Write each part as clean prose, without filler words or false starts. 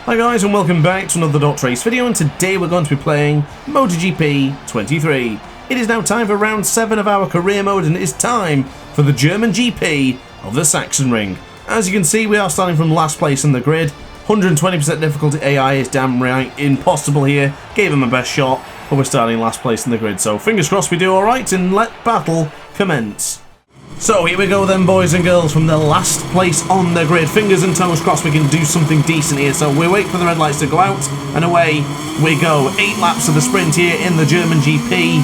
Hi guys and welcome back to another DrAce video, and today we're going to be playing MotoGP 23. It is now time for round 7 of our career mode, and it is time for the German GP of the Sachsenring. As you can see, we are starting from last place in the grid. 120% difficulty. AI is damn right impossible here. Gave him a best shot, but we're starting last place in the grid, so fingers crossed we do alright, and let battle commence. So here we go then, boys and girls, from the last place on the grid. Fingers and toes crossed we can do something decent here. So we wait for the red lights to go out, and away we go. 8 laps of the sprint here in the German GP.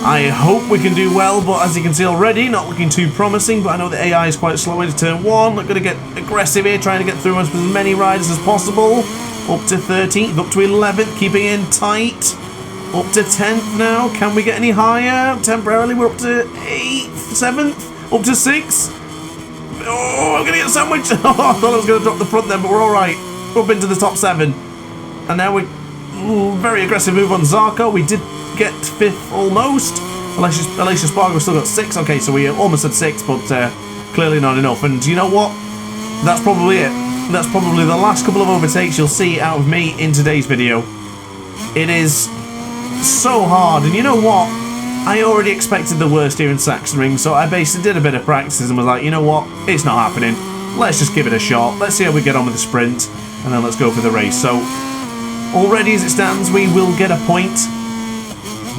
I hope we can do well, but as you can see already, not looking too promising. But I know the AI is quite slow into turn 1. We're going to get aggressive here, trying to get through as many riders as possible. Up to 13th, up to 11th, keeping in tight. Up to 10th now. Can we get any higher? Temporarily, we're up to 8th, 7th, up to 6th. Oh, I'm going to get sandwiched. Oh, I thought I was going to drop the front then, but we're all right. We're up into the top 7. And now we're very aggressive move on Zarco. We did get 5th almost. Alicia Spargo still got 6th. Okay, so we almost at 6th, but clearly not enough. And you know what? That's probably it. That's probably the last couple of overtakes you'll see out of me in today's video. It is so hard, and you know what? I already expected the worst here in Sachsenring, so I basically did a bit of practices and was like, you know what? It's not happening. Let's just give it a shot. Let's see how we get on with the sprint, and then let's go for the race. So, already as it stands, we will get a point.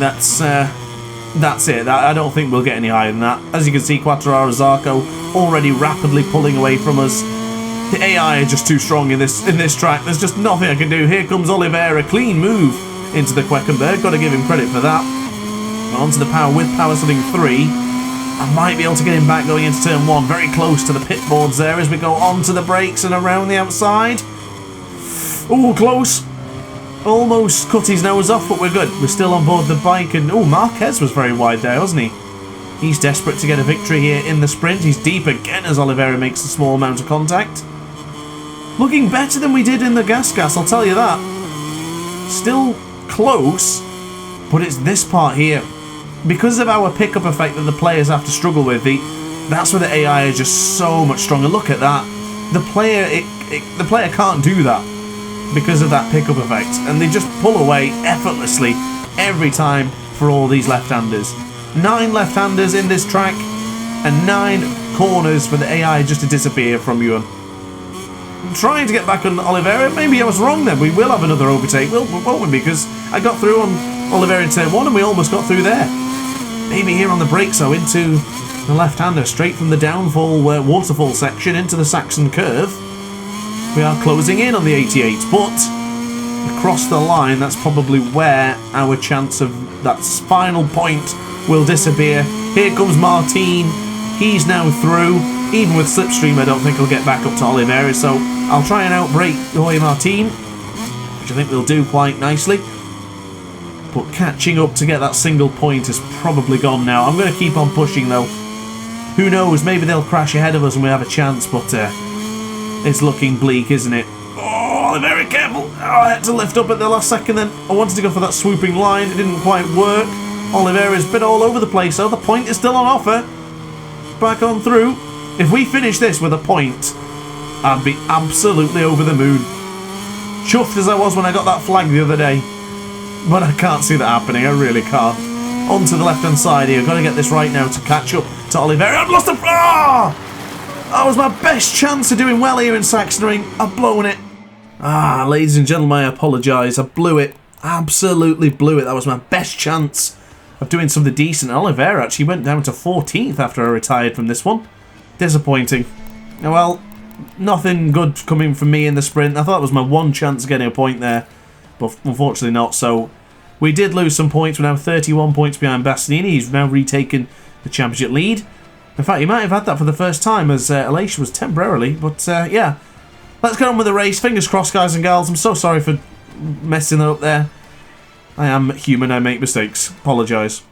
That's it. I don't think we'll get any higher than that. As you can see, Quartararo Zarco already rapidly pulling away from us. The AI are just too strong in this track. There's just nothing I can do. Here comes Oliveira, clean move into the Queckenberg. Got to give him credit for that. Onto the power with power setting 3. I might be able to get him back going into turn 1. Very close to the pit boards there as we go onto the brakes and around the outside. Oh, close. Almost cut his nose off, but we're good. We're still on board the bike, and oh, Marquez was very wide there, wasn't he? He's desperate to get a victory here in the sprint. He's deep again as Oliveira makes a small amount of contact. Looking better than we did in the gas, I'll tell you that. Still close, but it's this part here. Because of our pickup effect that the players have to struggle with, that's where the AI is just so much stronger. Look at that. The player can't do that because of that pickup effect, and they just pull away effortlessly every time for all these left-handers. 9 left-handers in this track, and 9 corners for the AI just to disappear from you. I'm trying to get back on Oliveira. Maybe I was wrong then. We will have another overtake, won't we? Because I got through on Oliveira in turn 1 and we almost got through there. Maybe here on the brakes, though, into the left-hander, straight from the downfall waterfall section into the Saxon curve. We are closing in on the 88, but across the line, that's probably where our chance of that final point will disappear. Here comes Martin. He's now through. Even with slipstream, I don't think he'll get back up to Oliveira, so I'll try and outbrake Jorge Martin, which I think we'll do quite nicely. But catching up to get that single point is probably gone now. I'm going to keep on pushing, though. Who knows? Maybe they'll crash ahead of us and we have a chance, but it's looking bleak, isn't it? Oh, Oliveira, careful! Oh, I had to lift up at the last second then. I wanted to go for that swooping line. It didn't quite work. Oliveira's been all over the place, so the point is still on offer. Back on through. If we finish this with a point, I'd be absolutely over the moon. Chuffed as I was when I got that flag the other day. But I can't see that happening, I really can't. Onto the left-hand side here. I've got to get this right now to catch up to Oliveira. I've lost a... That was my best chance of doing well here in Sachsenring. I've blown it. Ladies and gentlemen, I apologise. I blew it. Absolutely blew it. That was my best chance of doing something decent. Oliveira actually went down to 14th after I retired from this one. Disappointing. Well, nothing good coming from me in the sprint. I thought it was my one chance of getting a point there, but unfortunately not. So we did lose some points. We're now 31 points behind Bastianini. He's now retaken the championship lead. In fact, he might have had that for the first time, as Alicia was temporarily. But yeah, let's get on with the race. Fingers crossed, guys and gals. I'm so sorry for messing that up there. I am human. I make mistakes. Apologise.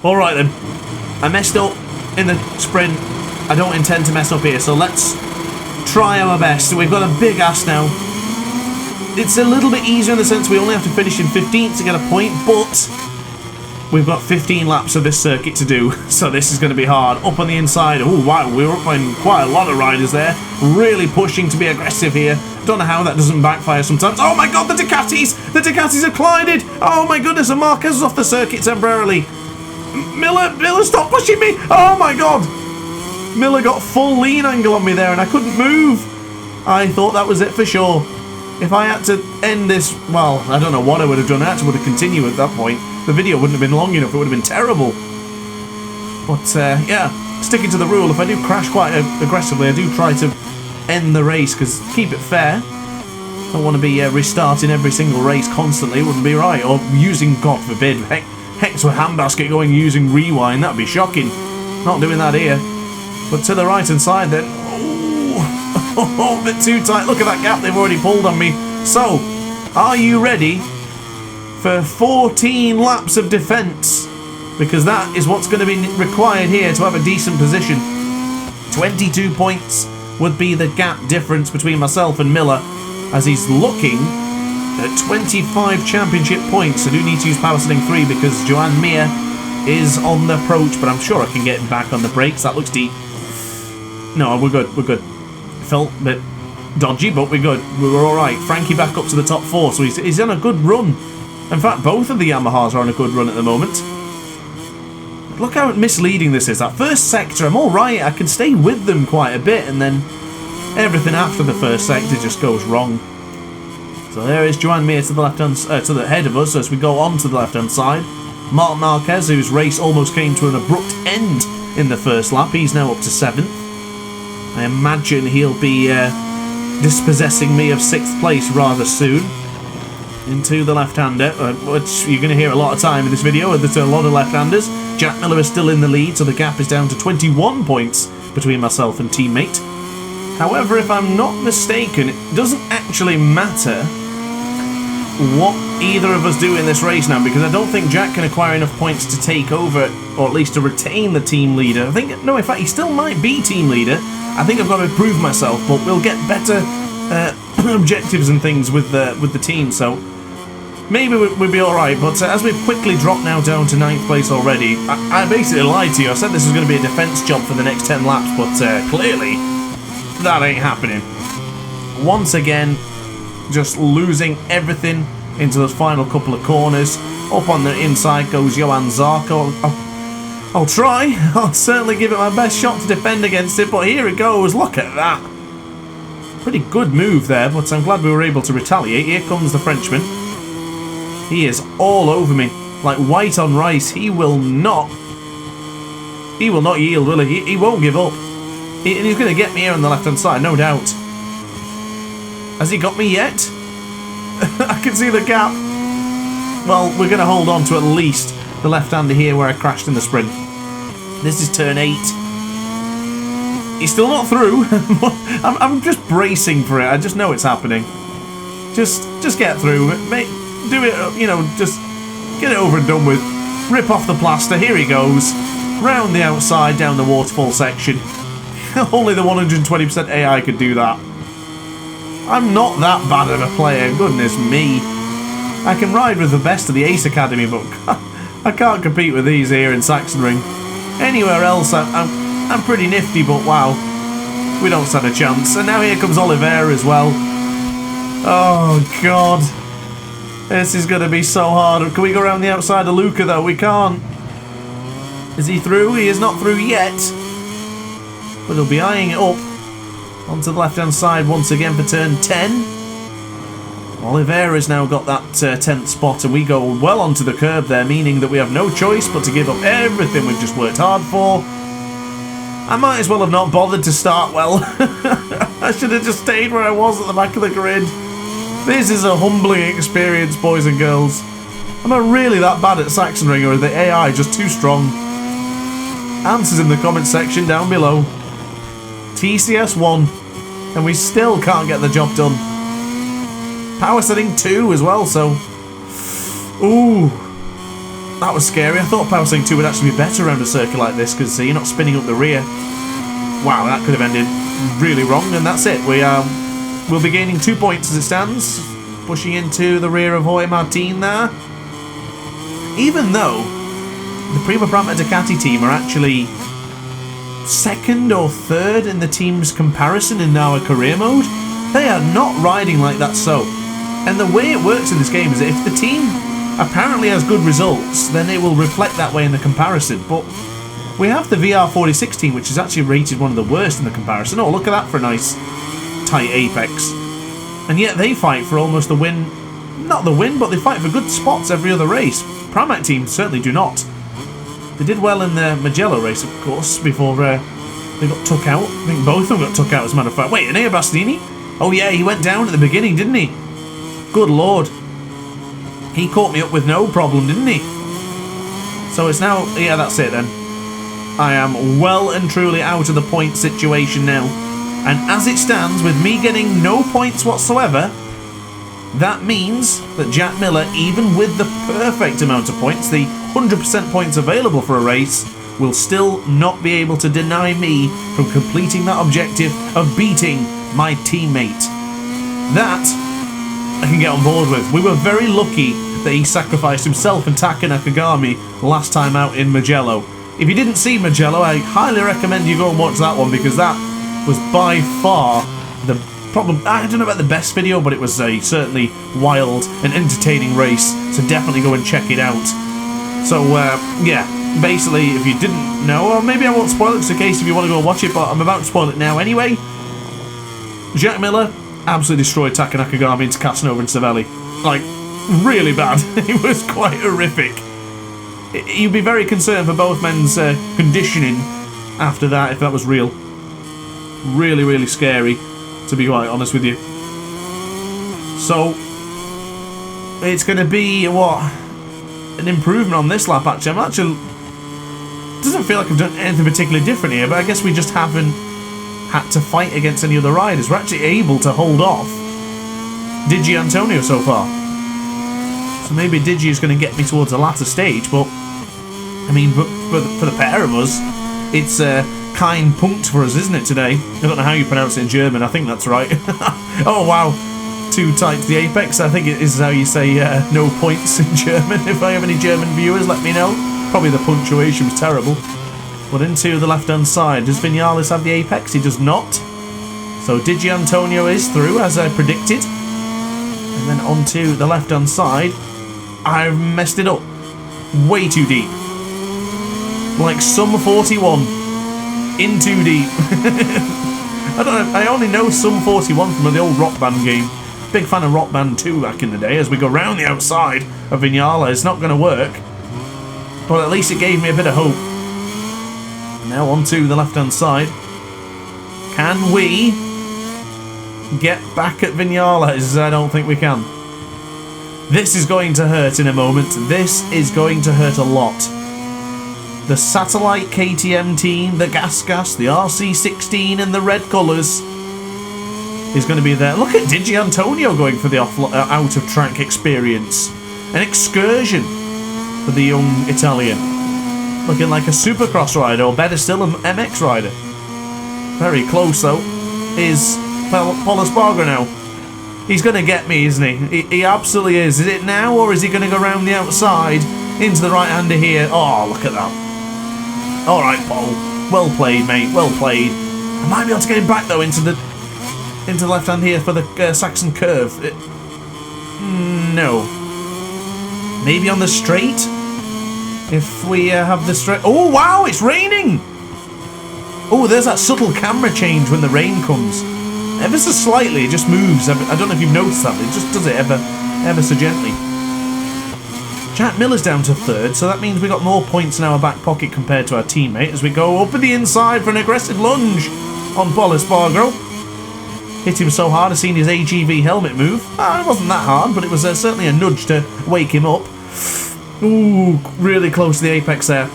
All right then. I messed up in the sprint. I don't intend to mess up here, so let's try our best. We've got a big ass now. It's a little bit easier in the sense we only have to finish in 15th to get a point, but we've got 15 laps of this circuit to do, so this is going to be hard. Up on the inside, oh wow, we're up on quite a lot of riders there. Really pushing to be aggressive here. Don't know how that doesn't backfire sometimes. Oh my god, the Ducatis! The Ducatis have collided! Oh my goodness, and Marquez is off the circuit temporarily. Miller, stop pushing me! Oh my god! Miller got full lean angle on me there and I couldn't move. I thought that was it for sure. If I had to end this, well, I don't know what I would have done. I actually would have continued at that point. The video wouldn't have been long enough. It would have been terrible. But, yeah, sticking to the rule, if I do crash quite aggressively, I do try to end the race, because keep it fair. Don't want to be restarting every single race constantly. It wouldn't be right. Or using, God forbid, hex with handbasket going using rewind. That would be shocking. Not doing that here. But to the right hand side then. Oh, a bit too tight. Look at that gap they've already pulled on me. So, are you ready for 14 laps of defence? Because that is what's going to be required here to have a decent position. 22 points would be the gap difference between myself and Miller, as he's looking at 25 championship points. I do need to use Power Setting 3 because Joan Mir is on the approach, but I'm sure I can get him back on the brakes. That looks deep. No, we're good, we're good. Felt a bit dodgy, but we're good. We were alright. Frankie back up to the top 4, so he's on a good run. In fact, both of the Yamahas are on a good run at the moment. Look how misleading this is. That first sector, I'm alright. I can stay with them quite a bit, and then everything after the first sector just goes wrong. So there is Joan Mir to the left-hand, to the head of us. So as we go on to the left-hand side, Marc Marquez, whose race almost came to an abrupt end in the first lap, he's now up to 7th. I imagine he'll be dispossessing me of 6th place rather soon. Into the left-hander, which you're going to hear a lot of time in this video. There's a lot of left-handers. Jack Miller is still in the lead, so the gap is down to 21 points between myself and teammate. However, if I'm not mistaken, it doesn't actually matter what either of us do in this race now, because I don't think Jack can acquire enough points to take over, or at least to retain the team leader. I think, no, in fact, he still might be team leader. I think I've got to prove myself, but we'll get better objectives and things with the team, so maybe we'll be alright. But as we quickly drop now down to 9th place already, I basically lied to you. I said this was going to be a defence job for the next 10 laps, but clearly that ain't happening. Once again, just losing everything into those final couple of corners. Up on the inside goes Johan Zarco. I'll try. I'll certainly give it my best shot to defend against it, but here it goes. Look at that. Pretty good move there, but I'm glad we were able to retaliate. Here comes the Frenchman. He is all over me, like white on rice. He will not yield, will he? He won't give up. And he's going to get me here on the left-hand side, no doubt. Has he got me yet? I can see the gap. Well, we're going to hold on to at least the left-hander here where I crashed in the sprint. This is turn 8. He's still not through. I'm just bracing for it. I just know it's happening. Just get through. Do it, you know, just get it over and done with. Rip off the plaster. Here he goes. Round the outside, down the waterfall section. Only the 120% AI could do that. I'm not that bad of a player, goodness me. I can ride with the best of the Ace Academy, but I can't compete with these here in Sachsenring. Anywhere else, I'm pretty nifty, but wow, we don't stand a chance. And now here comes Oliveira as well. Oh, God. This is going to be so hard. Can we go around the outside of Luca, though? We can't. Is he through? He is not through yet. But he'll be eyeing it up. Onto the left-hand side once again for turn 10. Oliveira's now got that 10th spot, and we go well onto the curb there, meaning that we have no choice but to give up everything we've just worked hard for. I might as well have not bothered to start well. I should have just stayed where I was at the back of the grid. This is a humbling experience, boys and girls. Am I really that bad at Sachsenring, or are the AI just too strong? Answers in the comment section down below. TCS 1, and we still can't get the job done. Power setting 2 as well, so... Ooh. That was scary. I thought power setting 2 would actually be better around a circuit like this, because you're not spinning up the rear. Wow, that could have ended really wrong, and that's it. We'll be gaining 2 points as it stands. Pushing into the rear of Jorge Martin there. Even though the Prima Prama Ducati team are actually 2nd or 3rd in the team's comparison in our career mode, They are not riding like that so. And the way it works in this game is that if the team apparently has good results, then it will reflect that way in the comparison. But we have the VR46 team, which is actually rated one of the worst in the comparison. Oh, look at that for a nice tight apex. And yet they fight for almost the win. Not the win, but they fight for good spots every other race. Pramac team certainly do not. They did well in the Mugello race, of course, before they got took out. I think both of them got took out, as a matter of fact. Wait, Enea Bastianini? Oh yeah, he went down at the beginning, didn't he? Good lord. He caught me up with no problem, didn't he? So it's now... Yeah, that's it then. I am well and truly out of the point situation now. And as it stands, with me getting no points whatsoever, that means that Jack Miller, even with the perfect amount of points, the 100% points available for a race, will still not be able to deny me from completing that objective of beating my teammate. That I can get on board with. We were very lucky that he sacrificed himself and Taka Nakagami last time out in Mugello. If you didn't see Mugello, I highly recommend you go and watch that one, because that was by far the problem. I don't know about the best video, but it was a certainly wild and entertaining race, so definitely go and check it out. So yeah, basically, if you didn't know, or maybe I won't spoil it, just in case if you want to go and watch it, but I'm about to spoil it now anyway. Jack Miller absolutely destroyed Taka Nakagami into Casanova and Savelli. Like, really bad. It was quite horrific. You'd be very concerned for both men's conditioning after that, if that was real. Really, really scary, to be quite honest with you. So, it's going to be, what, an improvement on this lap, actually. It doesn't feel like I've done anything particularly different here, but I guess we just haven't had to fight against any other riders. We're actually able to hold off Digi Antonio so far. So maybe Digi is going to get me towards the latter stage, but I mean, for the pair of us, it's kein Punkt for us, isn't it, today? I don't know how you pronounce it in German. I think that's right. Oh, wow. Too tight to the apex. I think it is how you say no points in German. If I have any German viewers, let me know. Probably the punctuation was terrible. But into the left-hand side. Does Vinales have the apex? He does not. So Digi Antonio is through, as I predicted. And then onto the left-hand side. I've messed it up. Way too deep. Like Sum 41. In too deep. I don't know. I only know Sum 41 from the old Rock Band game. Big fan of Rock Band 2 back in the day. As we go round the outside of Vinales, it's not going to work. But at least it gave me a bit of hope. Now onto the left-hand side. Can we get back at Vinales? I don't think we can. This is going to hurt in a moment. This is going to hurt a lot. The Satellite KTM team, the Gas, the RC16 in the red colours is going to be there. Look at Digi Antonio going for the out-of-track experience. An excursion for the young Italian. Looking like a Supercross rider, or better still, an MX rider. Very close, though, is Paul Espargaro now. He's going to get me, isn't he? He absolutely is. Is it now, or is he going to go around the outside into the right-hander here? Oh, look at that. All right, Paul. Well played, mate. Well played. I might be able to get him back, though, into the left hand here for the Saxon curve. No. Maybe on the straight? If we have the straight... Oh, wow, it's raining! Oh, there's that subtle camera change when the rain comes. Ever so slightly, it just moves. I don't know if you've noticed that, but it just does it ever so gently. Jack Miller's down to third, so that means we got more points in our back pocket compared to our teammate as we go up at the inside for an aggressive lunge on Paul Espargaro. Hit him so hard, I've seen his AGV helmet move. It wasn't that hard, but it was certainly a nudge to wake him up. Ooh, really close to the apex there.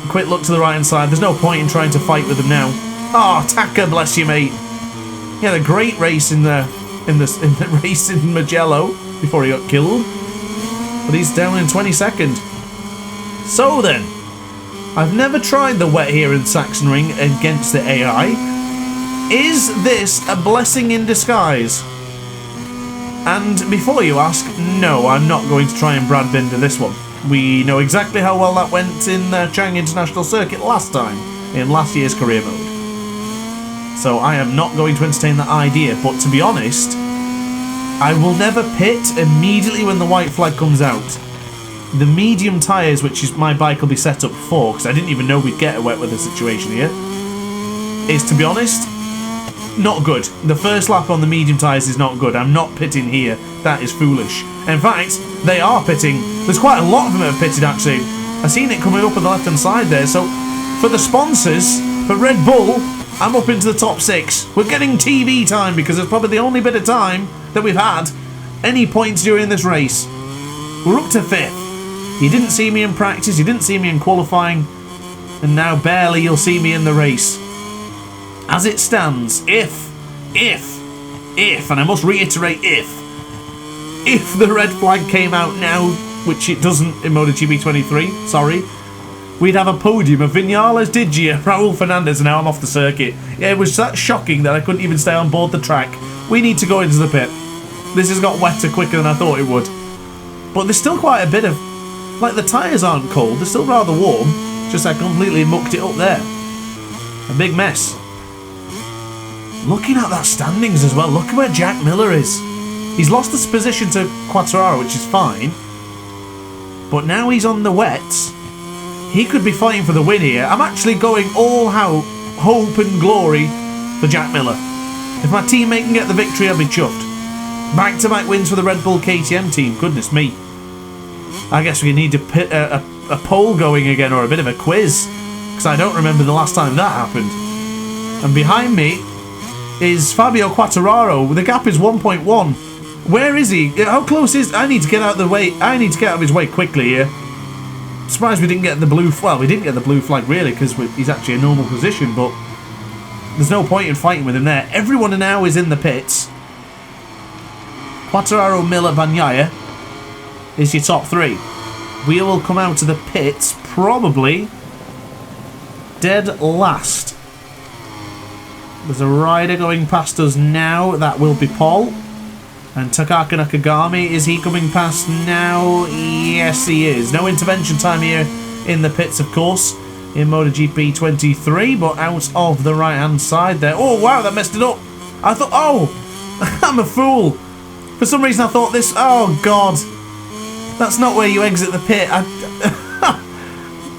Quick look to the right hand side. There's no point in trying to fight with him now. Oh, Taka, bless you, mate. He had a great race in the race in Mugello before he got killed. But he's down in 22nd. So then, I've never tried the wet here in Sachsenring against the AI. Is this a blessing in disguise? And before you ask, no, I'm not going to try and Brad Binder this one. We know exactly how well that went in Chang International Circuit last time, in last year's career mode. So I am not going to entertain that idea. But to be honest, I will never pit immediately when the white flag comes out. The medium tyres, which is my bike will be set up for, because I didn't even know we'd get a wet weather situation here, is, to be honest, not good. The first lap on the medium tyres is not good. I'm not pitting here. That is foolish. In fact, they are pitting. There's quite a lot of them that have pitted, actually. I've seen it coming up on the left-hand side there. So, for the sponsors, for Red Bull, I'm up into the top 6. We're getting TV time because it's probably the only bit of time that we've had any points during this race. We're up to 5th. You didn't see me in practice, you didn't see me in qualifying, and now barely you'll see me in the race. As it stands, if, and I must reiterate if the red flag came out now, which it doesn't in MotoGP 23, sorry, we'd have a podium of Vinales, Digia, Raul Fernandez, and now I'm off the circuit. Yeah, it was that shocking that I couldn't even stay on board the track. We need to go into the pit. This has got wetter quicker than I thought it would. But there's still quite a bit of... Like, the tyres aren't cold, they're still rather warm. Just I completely mucked it up there. A big mess. Looking at that standings as well, look at where Jack Miller is. He's lost his position to Quartararo, which is fine. But now he's on the wets. He could be fighting for the win here. I'm actually going all out hope and glory for Jack Miller. If my teammate can get the victory, I'll be chuffed. Back-to-back wins for the Red Bull KTM team. Goodness me. I guess we need to put a poll going again, or a bit of a quiz, because I don't remember the last time that happened. And behind me is Fabio Quartararo. The gap is 1.1. Where is he? How close is... I need to get out of the way. I need to get out of his way quickly here. Surprised we didn't get the blue... Well, we didn't get the blue flag, really, because he's actually a normal position, but there's no point in fighting with him there. Everyone now is in the pits. Quartararo, Miller, Bagnaia is your top 3. We will come out of the pits probably dead last. There's a rider going past us now. That will be Paul. And Takaka Nakagami, is he coming past now? Yes, he is. No intervention time here in the pits, of course, in MotoGP 23, but out of the right-hand side there. Oh, wow, that messed it up. I thought, oh, I'm a fool. For some reason, I thought this, oh, God. That's not where you exit the pit.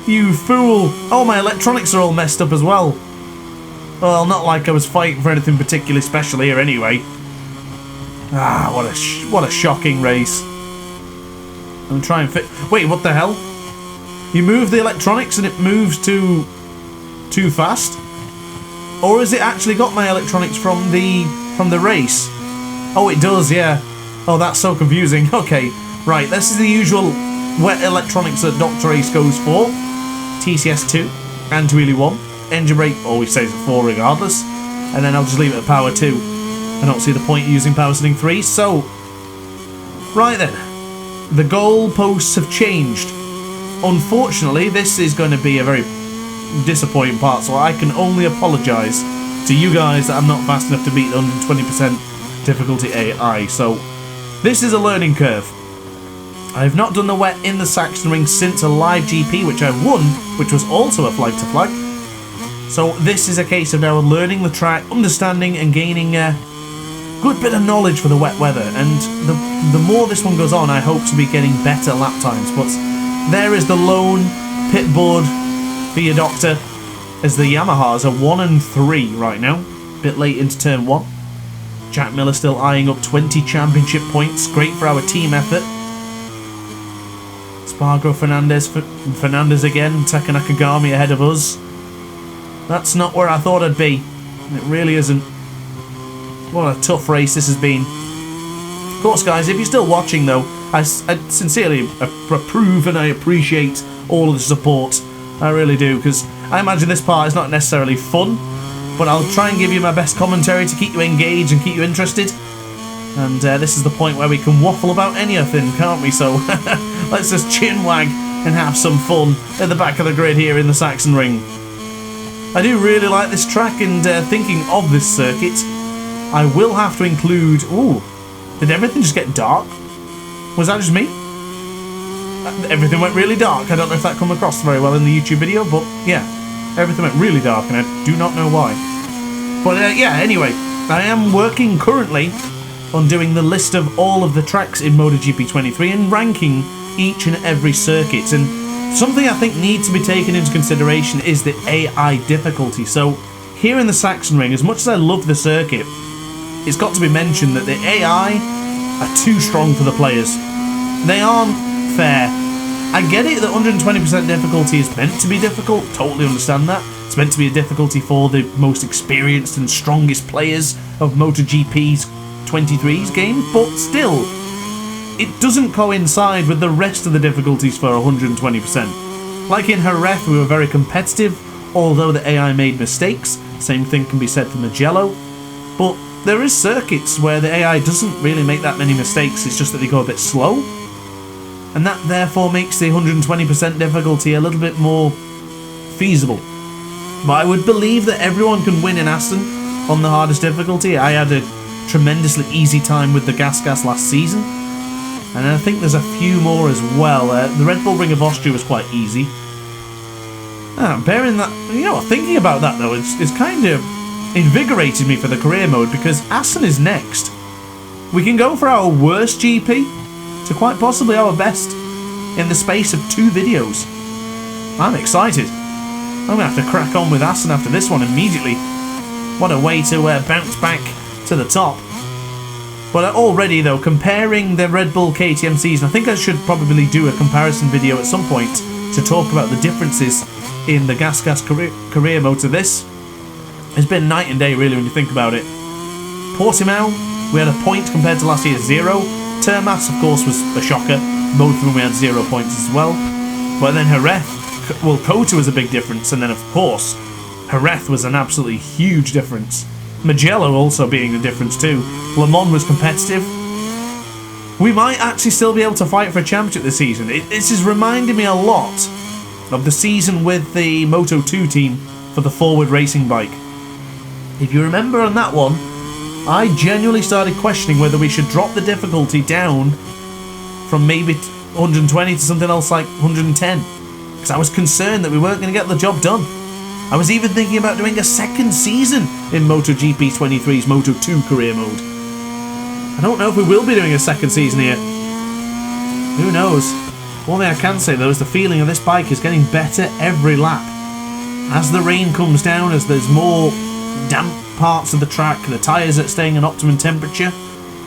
You fool. Oh, my electronics are all messed up as well. Well, not like I was fighting for anything particularly special here anyway. Ah, what a shocking race. I'm trying to fit... Wait, what the hell? You move the electronics and it moves too fast? Or has it actually got my electronics from the race? Oh, it does, yeah. Oh, that's so confusing. Okay, right, this is the usual wet electronics that DrAce goes for. TCS2, anti-wheelie 1. Engine brake always stays at 4 regardless. And then I'll just leave it at power 2. I don't see the point using power setting 3, so... Right then. The goalposts have changed. Unfortunately, this is going to be a very disappointing part, so I can only apologise to you guys that I'm not fast enough to beat the 120% difficulty AI. So, this is a learning curve. I have not done the wet in the Sachsenring since a live GP, which I won, which was also a flag-to-flag. So, this is a case of now learning the track, understanding and gaining a good bit of knowledge for the wet weather, and the more this one goes on, I hope to be getting better lap times. But there is the lone pit board for your doctor, as the Yamahas are 1 and 3 right now, bit late into turn 1. Jack Miller still eyeing up 20 championship points, great for our team effort. Spargo, Fernandez again, Taka Nakagami ahead of us. That's not where I thought I'd be, it really isn't. What a tough race this has been. Of course, guys, if you're still watching, though, I sincerely approve and I appreciate all of the support. I really do, because I imagine this part is not necessarily fun, but I'll try and give you my best commentary to keep you engaged and keep you interested. And this is the point where we can waffle about anything, can't we? So let's just chinwag and have some fun at the back of the grid here in the Sachsenring. I do really like this track, and thinking of this circuit, I will have to include... Ooh, did everything just get dark? Was that just me? Everything went really dark. I don't know if that come across very well in the YouTube video, but yeah, everything went really dark, and I do not know why. But yeah, anyway, I am working currently on doing the list of all of the tracks in MotoGP 23 and ranking each and every circuit. And something I think needs to be taken into consideration is the AI difficulty. So here in the Sachsenring, as much as I love the circuit, it's got to be mentioned that the AI are too strong for the players. They aren't fair. I get it that 120% difficulty is meant to be difficult, totally understand that. It's meant to be a difficulty for the most experienced and strongest players of MotoGP's 23's game, but still, it doesn't coincide with the rest of the difficulties for 120%. Like in Jerez, we were very competitive, although the AI made mistakes. Same thing can be said for Mugello. But there is circuits where the AI doesn't really make that many mistakes, it's just that they go a bit slow. And that therefore makes the 120% difficulty a little bit more feasible. But I would believe that everyone can win in Assen on the hardest difficulty. I had a tremendously easy time with the Gas last season, and I think there's a few more as well. The Red Bull Ring of Austria was quite easy. Bearing that, thinking about that though, it's kind of invigorated me for the career mode, because Assen is next. We can go for our worst GP to quite possibly our best in the space of 2 videos. I'm excited. I'm going to have to crack on with Assen after this one immediately. What a way to bounce back to the top. But already though, comparing the Red Bull KTM season, I think I should probably do a comparison video at some point to talk about the differences in the Gas career mode to this. It's been night and day really when you think about it. Portimao, we had a point compared to last year's 0. Termas, of course, was a shocker. Both of them we had 0 points as well. But then Jerez, well, Kota was a big difference, and then of course Jerez was an absolutely huge difference. Mugello also being a difference too. Le Mans was competitive. We might actually still be able to fight for a championship this season. This is reminding me a lot of the season with the Moto2 team for the forward racing bike. If you remember on that one, I genuinely started questioning whether we should drop the difficulty down from maybe 120 to something else like 110, because I was concerned that we weren't going to get the job done. I was even thinking about doing a second season in MotoGP 23's Moto2 career mode. I don't know if we will be doing a second season here. Who knows? One thing I can say though is the feeling of this bike is getting better every lap. As the rain comes down, as there's more damp parts of the track, the tyres are staying at optimum temperature,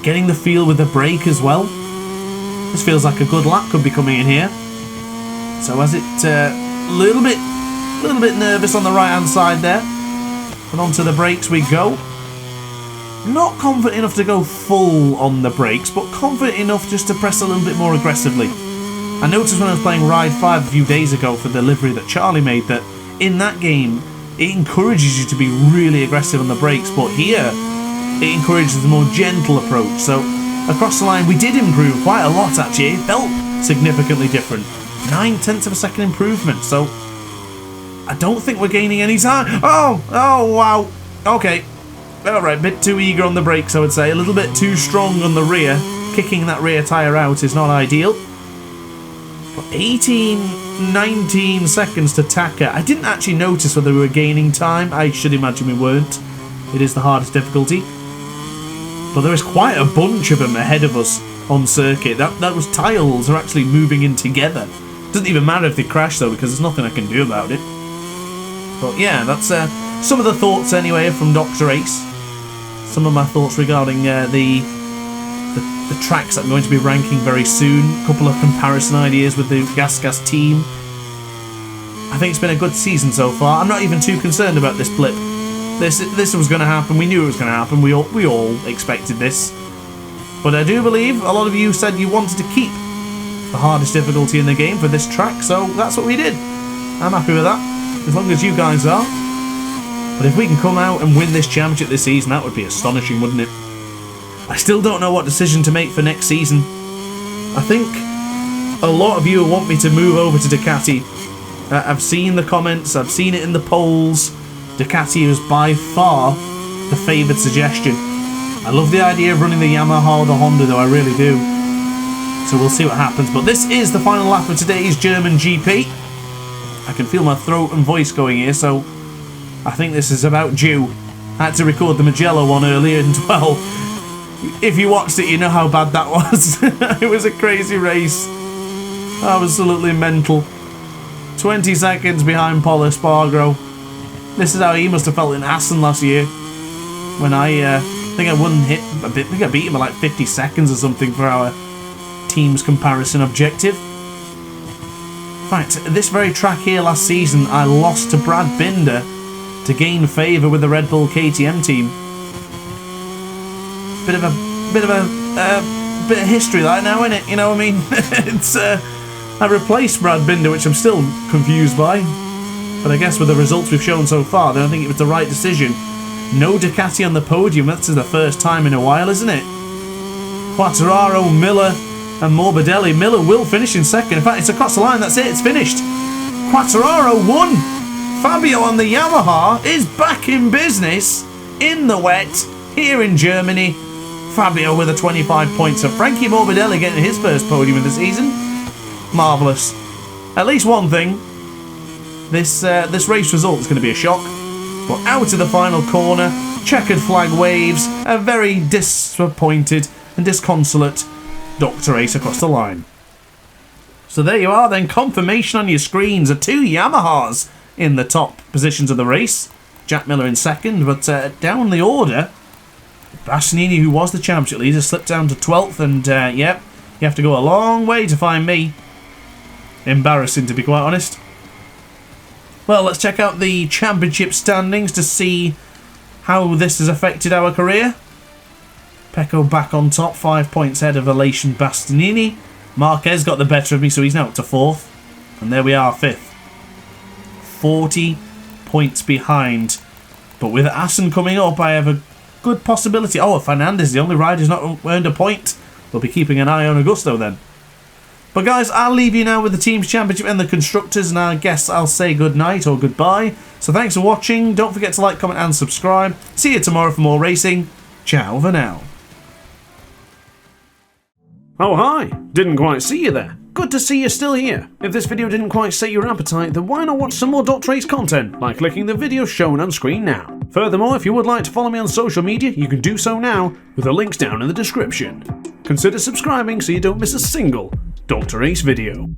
getting the feel with the brake as well. This feels like a good lap could be coming in here. So as it a little bit nervous on the right hand side there, and onto the brakes we go. Not confident enough to go full on the brakes, but confident enough just to press a little bit more aggressively. I noticed when I was playing Ride 5 a few days ago for the livery that Charlie made that in that game it encourages you to be really aggressive on the brakes, but here it encourages a more gentle approach. So across the line we did improve quite a lot actually. It felt significantly different. 9/10 of a second improvement, so I don't think we're gaining any time. Oh wow. Okay. Alright, bit too eager on the brakes I would say. A little bit too strong on the rear. Kicking that rear tyre out is not ideal. But 19 seconds to Taka. I didn't actually notice whether we were gaining time. I should imagine we weren't. It is the hardest difficulty. But there is quite a bunch of them ahead of us on circuit. Those tiles are actually moving in together. Doesn't even matter if they crash though, because there's nothing I can do about it. But yeah, that's some of the thoughts anyway from DrAce. Some of my thoughts regarding the tracks that I'm going to be ranking very soon. A couple of comparison ideas with the Gas team. I think it's been a good season so far. I'm not even too concerned about this blip. This was going to happen. We knew it was going to happen. We all expected this. But I do believe a lot of you said you wanted to keep the hardest difficulty in the game for this track, so that's what we did. I'm happy with that, as long as you guys are. But if we can come out and win this championship this season, that would be astonishing, wouldn't it? I still don't know what decision to make for next season. I think a lot of you want me to move over to Ducati. I've seen the comments, I've seen it in the polls. Ducati is by far the favoured suggestion. I love the idea of running the Yamaha or the Honda though, I really do. So we'll see what happens. But this is the final lap of today's German GP. I can feel my throat and voice going here, so I think this is about due. I had to record the Mugello one earlier, and well, if you watched it, you know how bad that was. It was a crazy race. Absolutely mental. 20 seconds behind Paul Espargaro. This is how he must have felt in Assen last year. When I think I won hit a bit. I think I beat him by like 50 seconds or something for our team's comparison objective. In fact, this very track here last season, I lost to Brad Binder to gain favour with the Red Bull KTM team. Bit of history that now, innit? You know what I mean? It's I replaced Brad Binder, which I'm still confused by. But I guess with the results we've shown so far, then I think it was the right decision. No Ducati on the podium. That's the first time in a while, isn't it? Quartararo, Miller, and Morbidelli. Miller will finish in second. In fact, it's across the line. That's it. It's finished. Quartararo won. Fabio on the Yamaha is back in business in the wet here in Germany. Fabio with a 25 points. So Frankie Morbidelli getting his first podium of the season. Marvellous. At least one thing. This race result is going to be a shock. But out of the final corner, checkered flag waves, a very disappointed and disconsolate DrAce across the line. So there you are then, confirmation on your screens of 2 Yamahas in the top positions of the race. Jack Miller in second, but down the order, Bastianini, who was the championship leader, slipped down to 12th, and yep, you have to go a long way to find me. Embarrassing, to be quite honest. Well, let's check out the championship standings to see how this has affected our career. Pecco back on top, 5 points ahead of Elation Bastianini. Marquez got the better of me, so he's now up to 4th. And there we are, 5th. 40 points behind. But with Assen coming up, I have a good possibility. Oh, Fernandez, the only rider who's not earned a point. We'll be keeping an eye on Augusto then. But guys, I'll leave you now with the Teams Championship and the Constructors, and I guess I'll say good night or goodbye. So thanks for watching. Don't forget to like, comment and subscribe. See you tomorrow for more racing. Ciao for now. Oh hi, didn't quite see you there. Good to see you're still here. If this video didn't quite set your appetite, then why not watch some more DrAce content by clicking the video shown on screen now. Furthermore, if you would like to follow me on social media, you can do so now with the links down in the description. Consider subscribing so you don't miss a single DrAce video.